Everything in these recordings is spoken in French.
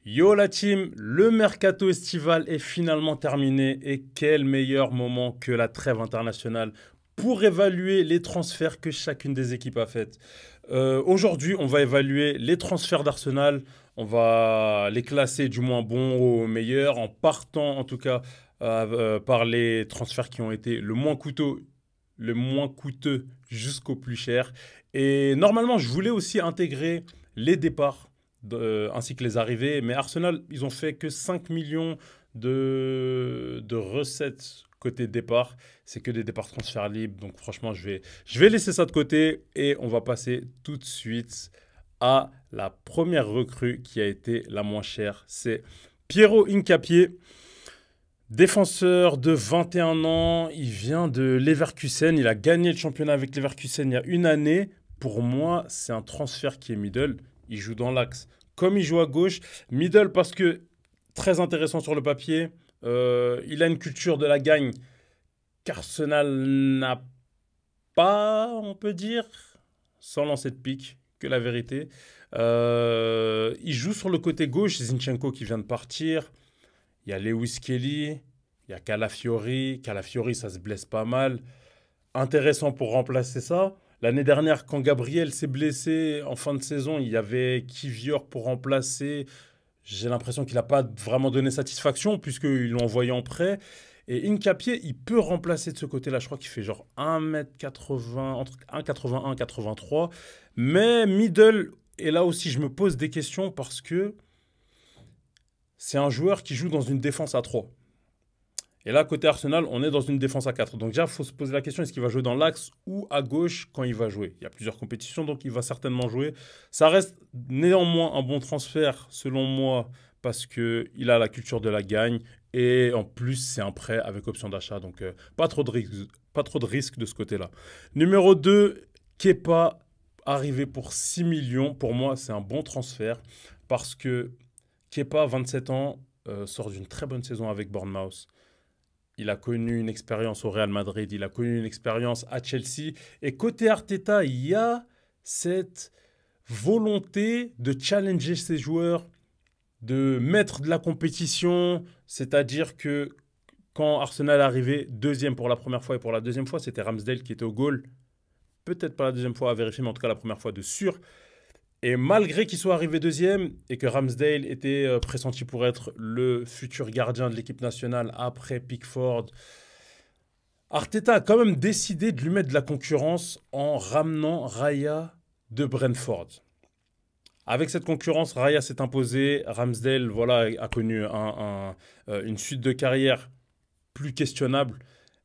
Yo la team, le mercato estival est finalement terminé et quel meilleur moment que la trêve internationale pour évaluer les transferts que chacune des équipes a faites. Aujourd'hui, on va évaluer les transferts d'Arsenal, on va les classer du moins bon au meilleur en partant en tout cas par les transferts qui ont été le moins coûteux jusqu'au plus cher. Et normalement, je voulais aussi intégrer les départs ainsi que les arrivées. Mais Arsenal, ils ont fait que 5 millions de recettes côté départ. C'est que des départs transferts libres. Donc franchement, je vais laisser ça de côté et on va passer tout de suite à la première recrue qui a été la moins chère. C'est Piero Hincapié. Défenseur de 21 ans, il vient de Leverkusen, il a gagné le championnat avec Leverkusen il y a une année. Pour moi, c'est un transfert qui est middle. Il joue dans l'axe comme il joue à gauche. Middle parce que très intéressant sur le papier. Il a une culture de la gagne qu'Arsenal n'a pas, on peut dire, sans lancer de pique, que la vérité. Il joue sur le côté gauche, Zinchenko qui vient de partir. Il y a Lewis Kelly, il y a Calafiori. Calafiori, ça se blesse pas mal. Intéressant pour remplacer ça. L'année dernière, quand Gabriel s'est blessé en fin de saison, il y avait Kivior pour remplacer. J'ai l'impression qu'il n'a pas vraiment donné satisfaction puisqu'ils l'ont envoyé en prêt. Et Hincapié, il peut remplacer de ce côté-là. Je crois qu'il fait genre 1m80, entre 1m81 et 83. Mais middle, et là aussi, je me pose des questions parce que c'est un joueur qui joue dans une défense à 3. Et là, côté Arsenal, on est dans une défense à 4. Donc déjà, il faut se poser la question, est-ce qu'il va jouer dans l'axe ou à gauche quand il va jouer? Il y a plusieurs compétitions, donc il va certainement jouer. Ça reste néanmoins un bon transfert, selon moi, parce qu'il a la culture de la gagne. Et en plus, c'est un prêt avec option d'achat. Donc pas trop de risques de ce côté-là. Numéro 2, Kepa, arrivé pour 6 millions. Pour moi, c'est un bon transfert parce que Kepa, 27 ans, sort d'une très bonne saison avec Bournemouth. Il a connu une expérience au Real Madrid, il a connu une expérience à Chelsea. Et côté Arteta, il y a cette volonté de challenger ses joueurs, de mettre de la compétition. C'est-à-dire que quand Arsenal est arrivé deuxième pour la première fois et pour la deuxième fois, c'était Ramsdale qui était au goal. Peut-être pas la deuxième fois à vérifier, mais en tout cas la première fois de sûr. Et malgré qu'il soit arrivé deuxième et que Ramsdale était pressenti pour être le futur gardien de l'équipe nationale après Pickford, Arteta a quand même décidé de lui mettre de la concurrence en ramenant Raya de Brentford. Avec cette concurrence, Raya s'est imposé. Ramsdale voilà, a connu une suite de carrière plus questionnable.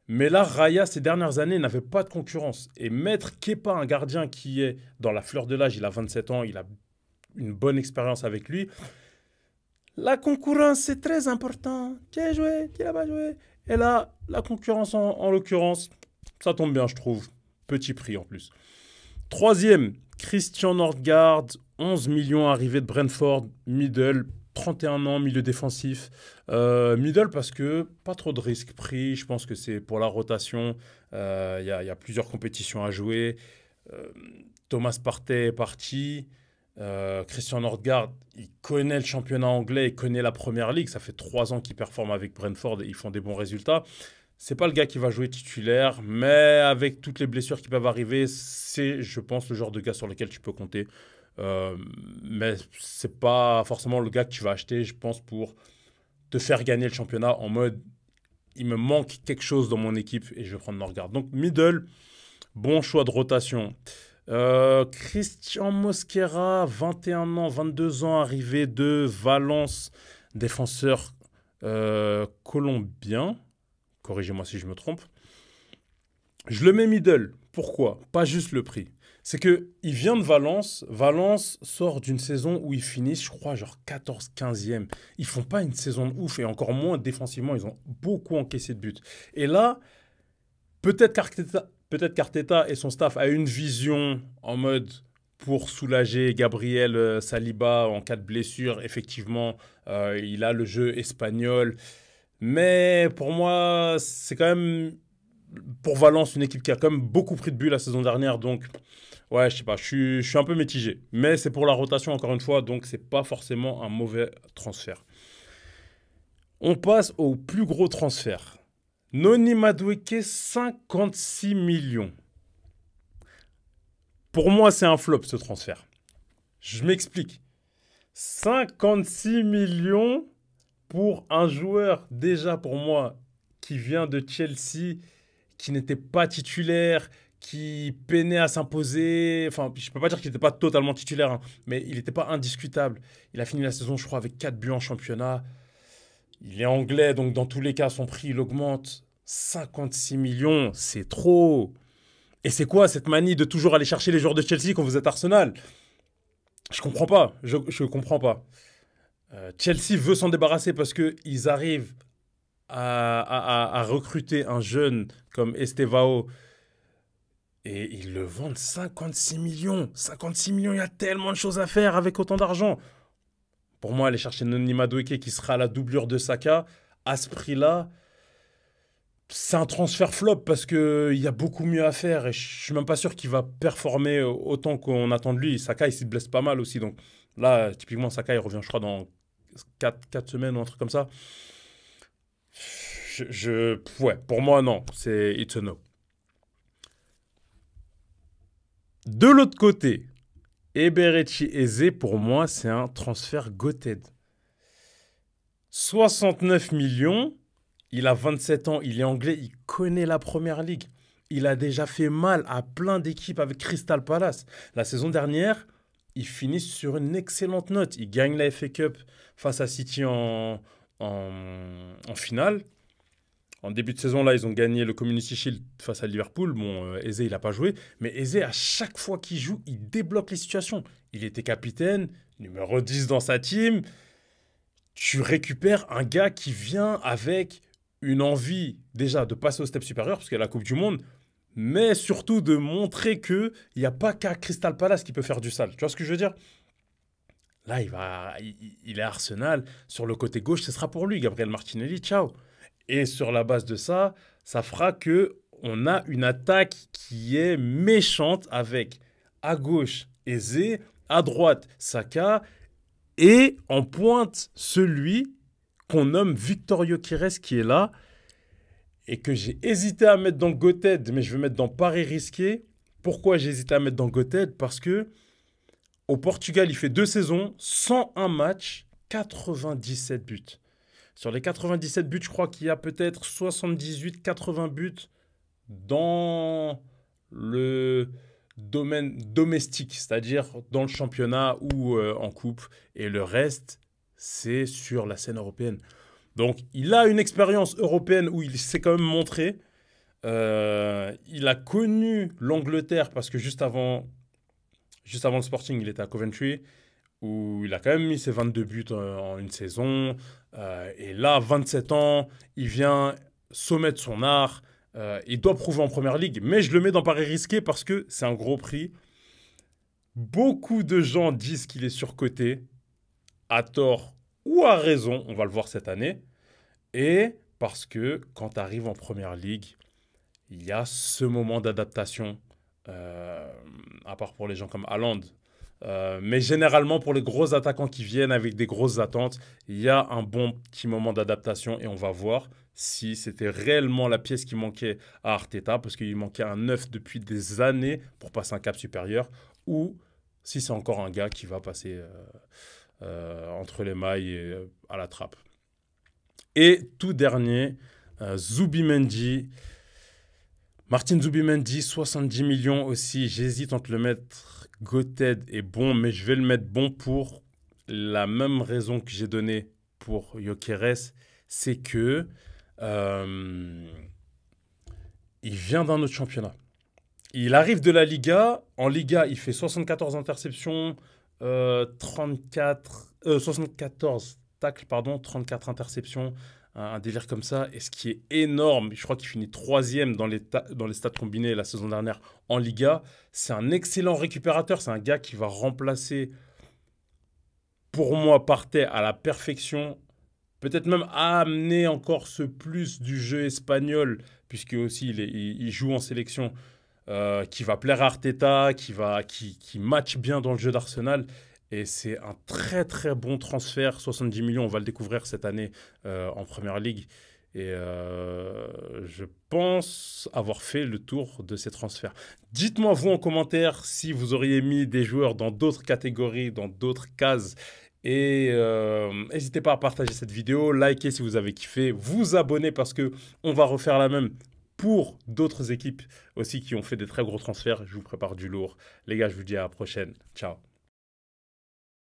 Mais là, Raya, ces dernières années, n'avait pas de concurrence. Et mettre Kepa, un gardien qui est dans la fleur de l'âge, il a 27 ans, il a une bonne expérience avec lui. La concurrence, c'est très important. Tu as joué, tu n'as pas joué. Et là, la concurrence, en l'occurrence, ça tombe bien, je trouve. Petit prix en plus. Troisième, Christian Nordgaard, 11 millions arrivé de Brentford, middle, 31 ans, milieu défensif. Middle parce que pas trop de risques pris. Je pense que c'est pour la rotation. Il y a plusieurs compétitions à jouer. Thomas Partey est parti. Christian Nordgaard, il connaît le championnat anglais, il connaît la première ligue. Ça fait 3 ans qu'il performe avec Brentford et ils font des bons résultats. C'est pas le gars qui va jouer titulaire, mais avec toutes les blessures qui peuvent arriver, c'est, je pense, le genre de gars sur lequel tu peux compter. Mais c'est pas forcément le gars que tu vas acheter, je pense, pour te faire gagner le championnat en mode il me manque quelque chose dans mon équipe et je vais prendre Nordgaard. Donc middle, bon choix de rotation. Christian Mosquera, 21 ans, 22 ans, arrivé de Valence, défenseur colombien. Corrigez-moi si je me trompe. Je le mets middle. Pourquoi? Pas juste le prix. C'est qu'il vient de Valence. Valence sort d'une saison où ils finissent, je crois, genre 14-15e. Ils font pas une saison de ouf et encore moins défensivement. Ils ont beaucoup encaissé de buts. Et là, peut-être qu'Arteta et son staff a une vision en mode pour soulager Gabriel Saliba en cas de blessure. Effectivement, il a le jeu espagnol. Mais pour moi, c'est quand même Pour Valence, une équipe qui a quand même beaucoup pris de buts la saison dernière. Donc, ouais, je sais pas, je suis un peu mitigé. Mais c'est pour la rotation, encore une fois, donc c'est pas forcément un mauvais transfert. On passe au plus gros transfert. Noni Madueke, 56 millions. Pour moi, c'est un flop, ce transfert. Je m'explique. 56 millions pour un joueur, déjà pour moi, qui vient de Chelsea, qui n'était pas titulaire, qui peinait à s'imposer. Enfin, je ne peux pas dire qu'il n'était pas totalement titulaire, hein, mais il n'était pas indiscutable. Il a fini la saison, je crois, avec 4 buts en championnat. Il est anglais, donc dans tous les cas, son prix, il augmente. 56 millions, c'est trop. Et c'est quoi cette manie de toujours aller chercher les joueurs de Chelsea quand vous êtes Arsenal? Je comprends pas. Je comprends pas. Chelsea veut s'en débarrasser parce qu'ils arrivent à recruter un jeune comme Estevao et ils le vendent 56 millions. 56 millions, il y a tellement de choses à faire avec autant d'argent. Pour moi, aller chercher Noni Madueke qui sera à la doublure de Saka, à ce prix-là, c'est un transfert flop parce qu'il y a beaucoup mieux à faire et je suis même pas sûr qu'il va performer autant qu'on attend de lui. Saka, il s'y blesse pas mal aussi. Donc là, typiquement, Saka, il revient, je crois, dans 4 semaines ou un truc comme ça. Ouais, pour moi, non. C'est it's a no. De l'autre côté, Eberechi Eze, pour moi, c'est un transfert goated. 69 millions. Il a 27 ans, il est anglais, il connaît la première ligue. Il a déjà fait mal à plein d'équipes avec Crystal Palace. La saison dernière, il finit sur une excellente note. Il gagne la FA Cup face à City en finale. En début de saison, là, ils ont gagné le Community Shield face à Liverpool. Bon, Eze, il n'a pas joué. Mais Eze, à chaque fois qu'il joue, il débloque les situations. Il était capitaine, numéro 10 dans sa team. Tu récupères un gars qui vient avec une envie déjà de passer au step supérieur, parce qu'il y a la Coupe du Monde, mais surtout de montrer qu'il n'y a pas qu'à Crystal Palace qui peut faire du sale. Tu vois ce que je veux dire? Là, il est à Arsenal. Sur le côté gauche, ce sera pour lui, Gabriel Martinelli. Ciao. Et sur la base de ça, ça fera que on a une attaque qui est méchante avec à gauche Eze, à droite Saka, et en pointe celui qu'on nomme Victor Gyökeres qui est là et que j'ai hésité à mettre dans Goated, mais je vais mettre dans Paris risqué. Pourquoi j'ai hésité à mettre dans Goated? Parce que au Portugal, il fait 2 saisons, 101 matchs, 97 buts. Sur les 97 buts, je crois qu'il y a peut-être 78-80 buts dans le domaine domestique, c'est-à-dire dans le championnat ou en coupe. Et le reste, c'est sur la scène européenne. Donc, il a une expérience européenne où il s'est quand même montré. Il a connu l'Angleterre parce que juste avant le Sporting, il était à Coventry, où il a quand même mis ses 22 buts en une saison. Et là, 27 ans, il vient sommet de son art. Il doit prouver en première ligue, mais je le mets dans Paris risqué parce que c'est un gros prix. Beaucoup de gens disent qu'il est surcoté, à tort ou à raison, on va le voir cette année. Et parce que quand tu arrives en première ligue, il y a ce moment d'adaptation, à part pour les gens comme Haaland. Mais généralement, pour les gros attaquants qui viennent avec des grosses attentes, il y a un bon petit moment d'adaptation et on va voir si c'était réellement la pièce qui manquait à Arteta, parce qu'il manquait un neuf depuis des années pour passer un cap supérieur, ou si c'est encore un gars qui va passer entre les mailles et à la trappe. Et tout dernier, Zubimendi. Martin Zubimendi, 70 millions aussi. J'hésite entre le mettre Goated et bon, mais je vais le mettre bon pour la même raison que j'ai donnée pour Gyökeres. C'est que il vient d'un autre championnat. Il arrive de la Liga. En Liga, il fait 74 interceptions, 74 tacles, pardon, 34 interceptions, un délire comme ça. Et ce qui est énorme, je crois qu'il finit 3e dans les stats combinés la saison dernière en Liga. C'est un excellent récupérateur. C'est un gars qui va remplacer, pour moi, Partey à la perfection peut-être même amener encore ce plus du jeu espagnol, puisque aussi il joue en sélection, qui va plaire à Arteta, qui match bien dans le jeu d'Arsenal. Et c'est un très très bon transfert, 70 millions, on va le découvrir cette année en Première Ligue. Et je pense avoir fait le tour de ces transferts. Dites-moi vous en commentaire si vous auriez mis des joueurs dans d'autres catégories, dans d'autres cases. Et n'hésitez pas à partager cette vidéo, liker si vous avez kiffé, vous abonner parce que on va refaire la même pour d'autres équipes aussi qui ont fait des très gros transferts. Je vous prépare du lourd. Les gars, je vous dis à la prochaine. Ciao.